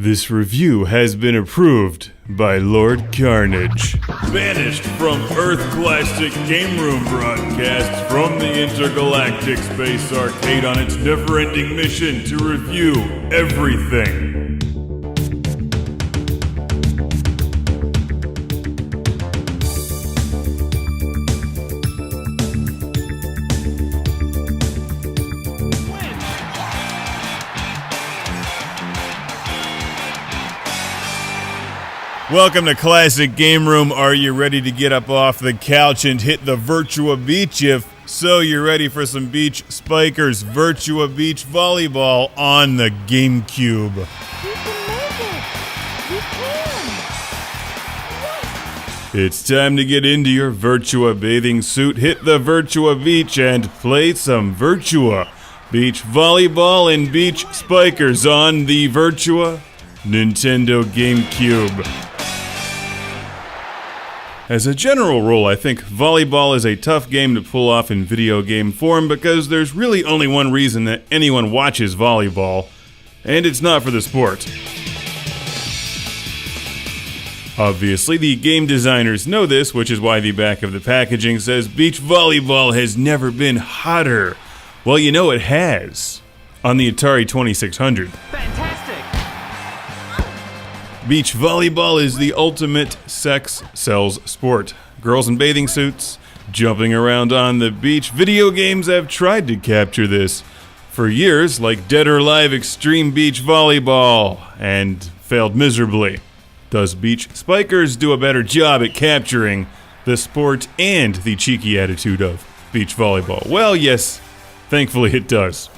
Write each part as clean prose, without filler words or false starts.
This review has been approved by Lord Carnage. Banished from Earth Classic Game Room broadcasts from the Intergalactic Space Arcade on its never-ending mission to review everything. Welcome to Classic Game Room. Are you ready to get up off the couch and hit the VIRTUA beach? If so, you're ready for some beach spikers. VIRTUA Beach Volleyball on the GameCube. You can make it! You can! Yes! It's time to get into your VIRTUA bathing suit, hit the VIRTUA beach, and play some VIRTUA Beach Volleyball and Beach Spikers on the VIRTUA Nintendo GameCube. As a general rule, I think volleyball is a tough game to pull off in video game form because there's really only one reason that anyone watches volleyball, and it's not for the sport. Obviously, the game designers know this, which is why the back of the packaging says beach volleyball has never been hotter. Well, you know it has. On the Atari 2600. Beach volleyball is the ultimate sex sells sport. Girls in bathing suits, jumping around on the beach. Video games have tried to capture this for years, like Dead or Alive Extreme Beach Volleyball, and failed miserably. Does Beach Spikers do a better job at capturing the sport and the cheeky attitude of beach volleyball? Well, yes, thankfully it does.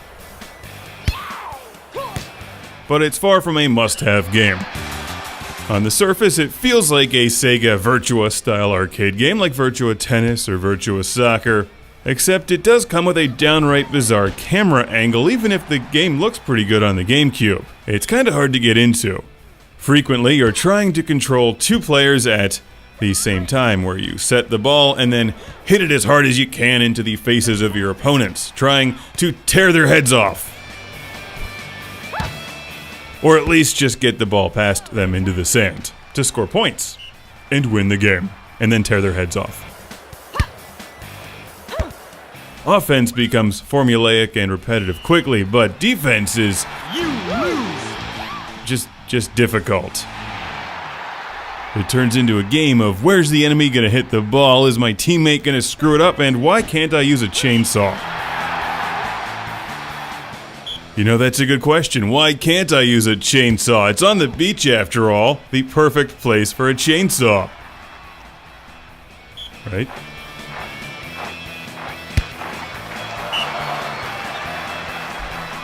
But it's far from a must-have game. On the surface, it feels like a Sega VIRTUA-style arcade game like VIRTUA Tennis or VIRTUA Soccer, except it does come with a downright bizarre camera angle even if the game looks pretty good on the GameCube. It's kinda hard to get into. Frequently, you're trying to control two players at the same time, where you set the ball and then hit it as hard as you can into the faces of your opponents, trying to tear their heads off. Or at least just get the ball past them into the sand to score points and win the game, and then tear their heads off. Offense becomes formulaic and repetitive quickly, but defense is just difficult. It turns into a game of where's the enemy gonna hit the ball, is my teammate gonna screw it up, and why can't I use a chainsaw? You know, that's a good question. Why can't I use a chainsaw? It's on the beach after all. The perfect place for a chainsaw. Right?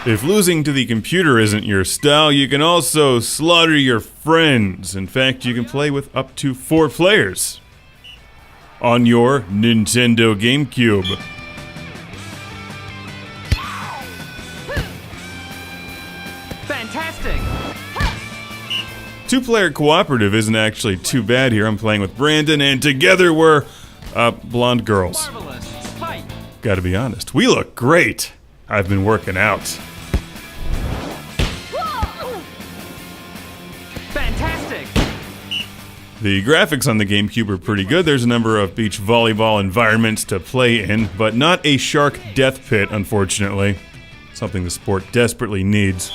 If losing to the computer isn't your style, you can also slaughter your friends. In fact, you can play with up to 4 players on your Nintendo GameCube. Fantastic! 2-player cooperative isn't actually too bad here. I'm playing with Brandon, and together we're blonde girls. Marvelous! Fight! Gotta be honest, we look great. I've been working out. Fantastic! The graphics on the GameCube are pretty good. There's a number of beach volleyball environments to play in, but not a shark death pit, unfortunately. Something the sport desperately needs.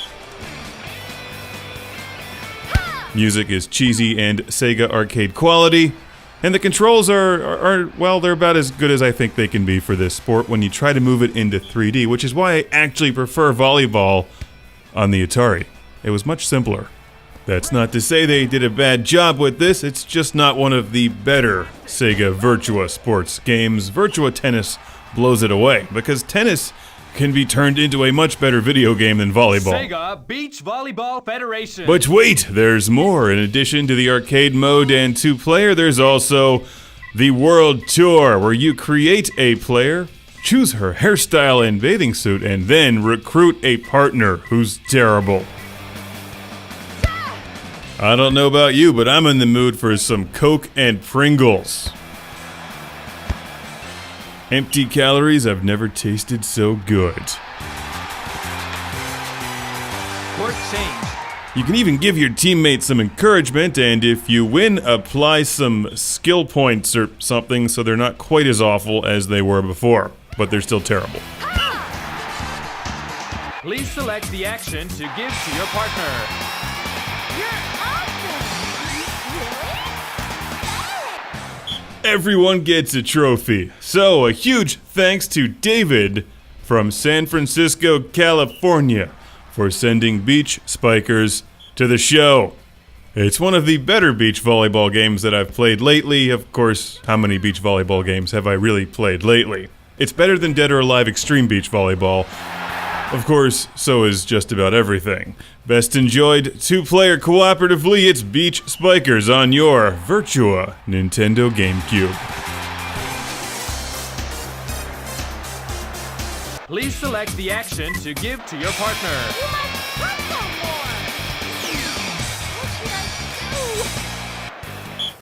Music is cheesy and Sega arcade quality, and the controls are well, they're about as good as I think they can be for this sport when you try to move it into 3D, which is why I actually prefer volleyball on the Atari. It was much simpler. That's not to say they did a bad job with this, it's just not one of the better Sega VIRTUA sports games. VIRTUA Tennis blows it away, because tennis can be turned into a much better video game than volleyball. Sega Beach Volleyball Federation. But wait, there's more. In addition to the arcade mode and 2-player, there's also the World Tour, where you create a player, choose her hairstyle and bathing suit, and then recruit a partner who's terrible. I don't know about you, but I'm in the mood for some Coke and Pringles. Empty calories have never tasted so good. Court change. You can even give your teammates some encouragement, and if you win, apply some skill points or something so they're not quite as awful as they were before, but they're still terrible. Please select the action to give to your partner. You're awesome! Really? Everyone gets a trophy. So, a huge thanks to David from San Francisco, California, for sending beach spikers to the show. It's one of the better beach volleyball games that I've played lately. Of course, how many beach volleyball games have I really played lately? It's better than Dead or Alive Extreme Beach Volleyball. Of course, so is just about everything. Best enjoyed two-player cooperatively, it's Beach Spikers on your VIRTUA Nintendo GameCube. Please select the action to give to your partner. You must punch